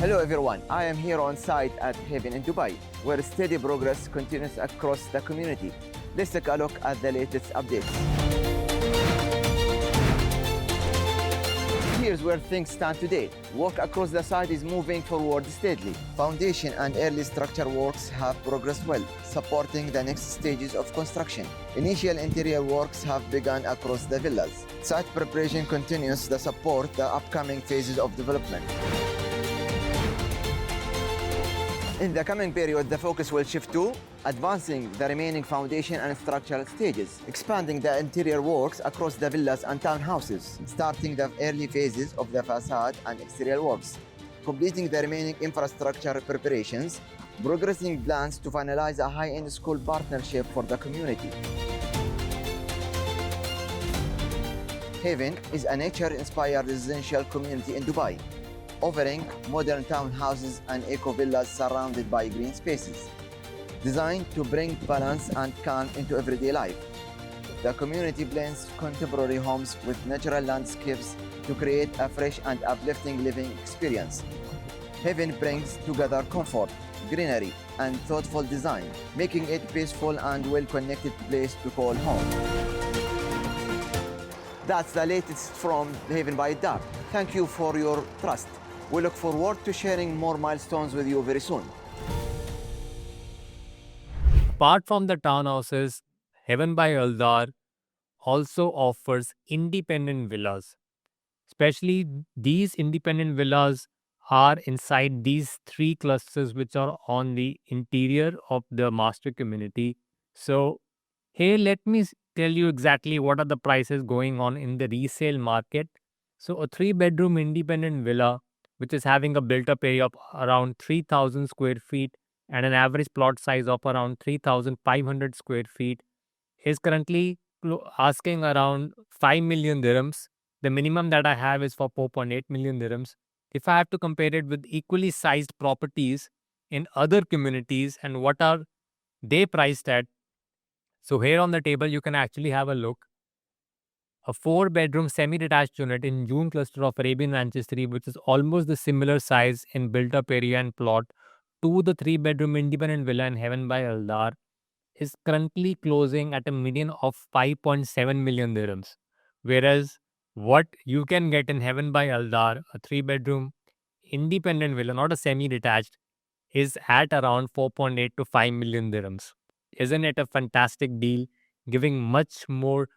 Hello everyone, I am here on site at Haven in Dubai, where steady progress continues across the community. Let's take a look at the latest updates. Here's where things stand today. Work across the site is moving forward steadily. Foundation and early structure works have progressed well, supporting the next stages of construction. Initial interior works have begun across the villas. Site preparation continues to support the upcoming phases of development. In the coming period, the focus will shift to advancing the remaining foundation and structural stages, expanding the interior works across the villas and townhouses, starting the early phases of the facade and exterior works, completing the remaining infrastructure preparations, progressing plans to finalize a high-end school partnership for the community. Haven is a nature-inspired residential community in Dubai, offering modern townhouses and eco-villas surrounded by green spaces, designed to bring balance and calm into everyday life. The community blends contemporary homes with natural landscapes to create a fresh and uplifting living experience. Haven brings together comfort, greenery, and thoughtful design, making it a peaceful and well-connected place to call home. That's the latest from Haven by Eldar. Thank you for your trust. We look forward to sharing more milestones with you very soon. Apart from the townhouses, Heaven by Eldar also offers independent villas. Especially these independent villas are inside these three clusters which are on the interior of the master community. So here let me tell you exactly what are the prices going on in the resale market. So a 3-bedroom independent villa which is having a built-up area of around 3,000 square feet and an average plot size of around 3,500 square feet is currently asking around 5 million dirhams. The minimum that I have is for 4.8 million dirhams. If I have to compare it with equally sized properties in other communities and what are they priced at, so here on the table you can actually have a look. A 4-bedroom semi-detached unit in June cluster of Arabian Ranches 3, which is almost the similar size in built-up area and plot to the 3-bedroom independent villa in Heaven by Eldar, is currently closing at a median of 5.7 million dirhams. Whereas what you can get in Heaven by Eldar, a 3-bedroom independent villa, not a semi-detached, is at around 4.8 to 5 million dirhams. Isn't it a fantastic deal, giving much more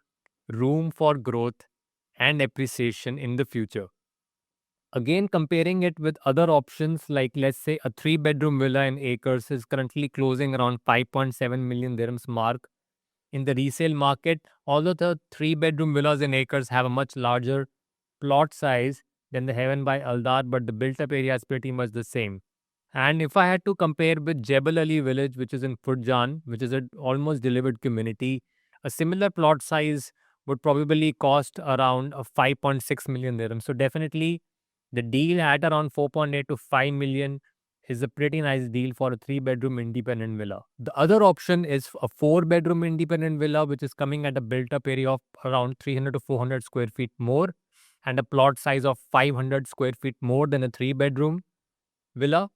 room for growth and appreciation in the future? Again, comparing it with other options like, let's say, a 3-bedroom villa in Acres is currently closing around 5.7 million dirhams mark in the resale market. Although the 3-bedroom villas in Acres have a much larger plot size than the Heaven by Eldar, but the built-up area is pretty much the same. And if I had to compare with Jebel Ali village, which is in Furjan, which is an almost delivered community, a similar plot size would probably cost around 5.6 million dirhams. So definitely the deal at around 4.8 to 5 million is a pretty nice deal for a 3-bedroom independent villa. The other option is a 4-bedroom independent villa, which is coming at a built up area of around 300 to 400 square feet more and a plot size of 500 square feet more than a 3-bedroom villa.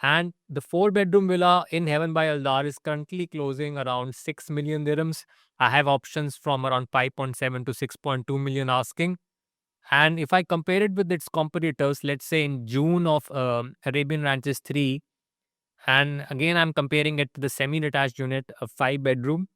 And the 4-bedroom villa in Heaven by Eldar is currently closing around 6 million dirhams. I have options from around 5.7 to 6.2 million asking. And if I compare it with its competitors, let's say in June of Arabian Ranches 3, and again I'm comparing it to the semi-detached unit, a 5-bedroom,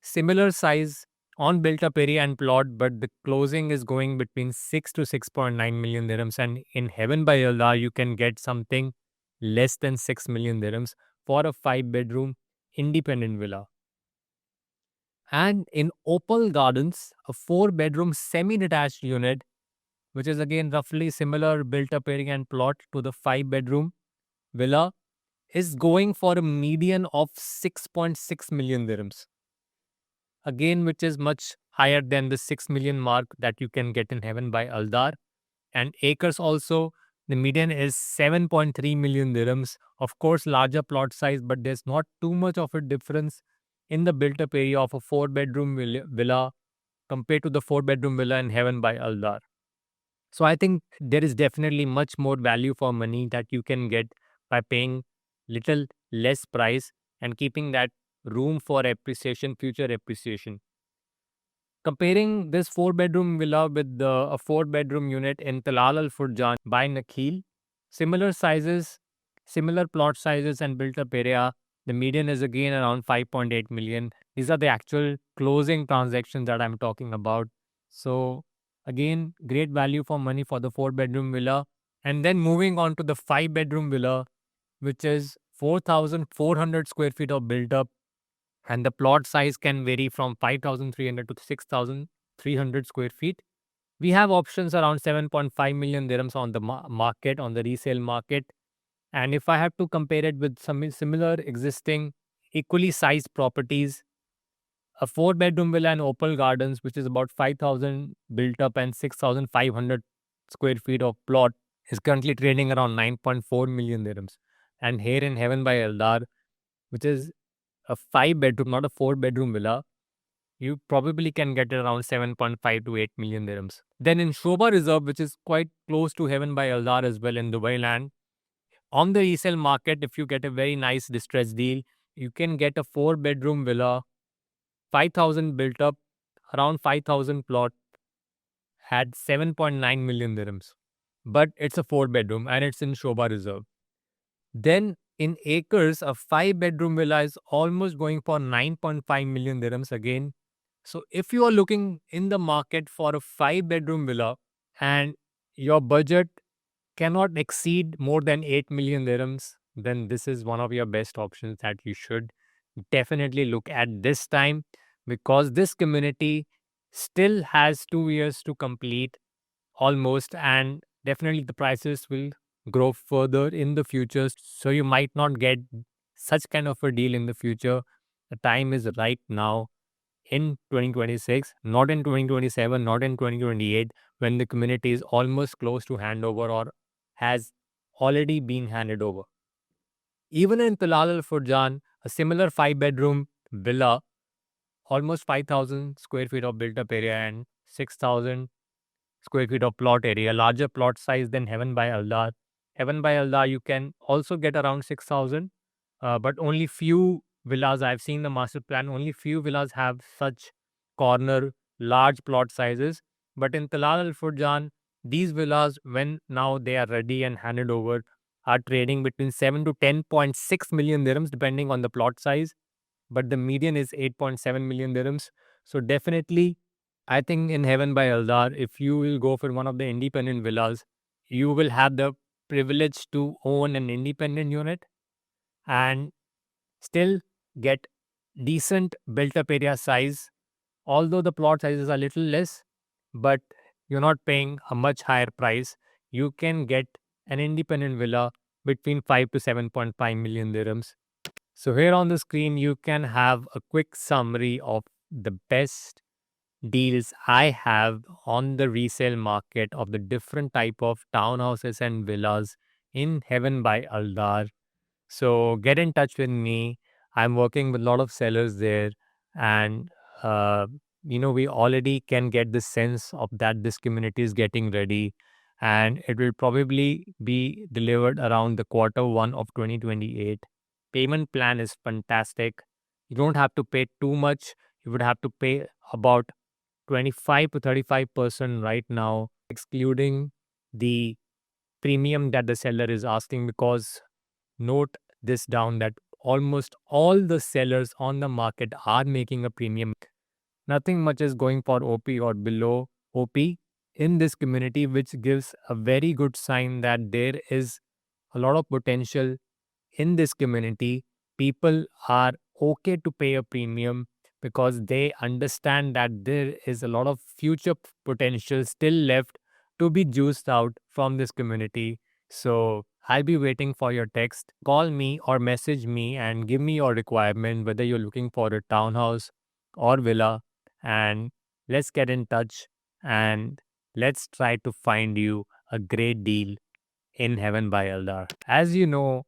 similar size on built-up area and plot, but the closing is going between 6 to 6.9 million dirhams. And in Heaven by Allah, you can get something less than 6 million dirhams for a 5-bedroom independent villa. And in Opal Gardens, a 4-bedroom semi-detached unit, which is again roughly similar built up area and plot to the 5-bedroom villa, is going for a median of 6.6 million dirhams. Again, which is much higher than the 6 million mark that you can get in Heaven by Eldar. And Acres also, the median is 7.3 million dirhams. Of course, larger plot size, but there's not too much of a difference in the built up area of a 4-bedroom villa compared to the 4-bedroom villa in Heaven by Eldar. So I think there is definitely much more value for money that you can get by paying little less price and keeping that room for appreciation, future appreciation. Comparing this 4 bedroom villa with a 4 bedroom unit in Talal Al Furjan by Nakheel, similar sizes, similar plot sizes and built up area. The median is again around 5.8 million. These are the actual closing transactions that I'm talking about. So, again, great value for money for the 4 bedroom villa. And then moving on to the 5 bedroom villa, which is 4,400 square feet of built up, and the plot size can vary from 5,300 to 6,300 square feet. We have options around 7.5 million dirhams on the market, on the resale market. And if I have to compare it with some similar existing equally sized properties, a 4 bedroom villa in Opal Gardens, which is about 5,000 built up and 6,500 square feet of plot, is currently trading around 9.4 million dirhams. And here in Heaven by Eldar, which is a 5 bedroom, not a 4 bedroom villa, you probably can get it around 7.5 to 8 million dirhams. Then in Shobha Reserve, which is quite close to Heaven by Eldar as well in Dubai land, on the resale market, if you get a very nice distressed deal, you can get a 4 bedroom villa, 5,000 built up, around 5,000 plot, had 7.9 million dirhams. But it's a 4 bedroom and it's in Shobha Reserve. Then in acres, a 5 bedroom villa is almost going for 9.5 million dirhams again. So if you are looking in the market for a 5 bedroom villa and your budget cannot exceed more than 8 million dirhams, then this is one of your best options that you should definitely look at this time, because this community still has 2 years to complete almost, and definitely the prices will grow further in the future. So you might not get such kind of a deal in the future. The time is right now in 2026, not in 2027, not in 2028, when the community is almost close to handover or has already been handed over. Even in Talal Al Furjan, a similar 5 bedroom villa, almost 5,000 square feet of built up area and 6,000 square feet of plot area, larger plot size than Heaven by Aldar. Heaven by Aldar, you can also get around 6,000, but only few villas, I've seen the master plan, only few villas have such corner, large plot sizes. But in Talal Al Furjan, these villas, when now they are ready and handed over, are trading between 7 to 10.6 million dirhams, depending on the plot size. But the median is 8.7 million dirhams. So definitely, I think in Heaven by Eldar, if you will go for one of the independent villas, you will have the privilege to own an independent unit and still get decent built up area size, although the plot sizes are a little less, but you're not paying a much higher price. You can get an independent villa between 5 to 7.5 million dirhams. So here on the screen, you can have a quick summary of the best deals I have on the resale market of the different type of townhouses and villas in Heaven by Aldar. So get in touch with me. I'm working with a lot of sellers there, and uh, we already can get the sense of that this community is getting ready, and it will probably be delivered around the quarter 1 of 2028. Payment plan is fantastic. You don't have to pay too much. You would have to pay about 25 to 35% right now, excluding the premium that the seller is asking, because note this down that almost all the sellers on the market are making a premium. Nothing much is going for OP or below OP in this community, which gives a very good sign that there is a lot of potential in this community. People are okay to pay a premium because they understand that there is a lot of future potential still left to be juiced out from this community. So I'll be waiting for your text. Call me or message me and give me your requirement, whether you're looking for a townhouse or villa, and let's get in touch and let's try to find you a great deal in Heaven by Eldar. As you know,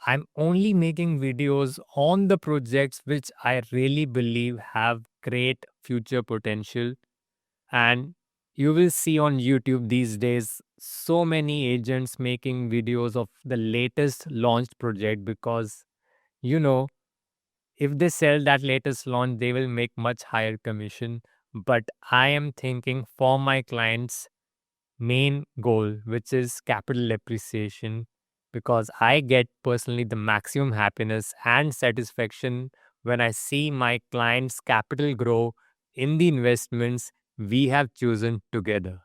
I'm only making videos on the projects which I really believe have great future potential. And You will see on YouTube these days so many agents making videos of the latest launched project because, you know, if they sell that latest launch, they will make much higher commission. But I am thinking for my clients' main goal, which is capital appreciation, because I get personally the maximum happiness and satisfaction when I see my clients' capital grow in the investments we have chosen together.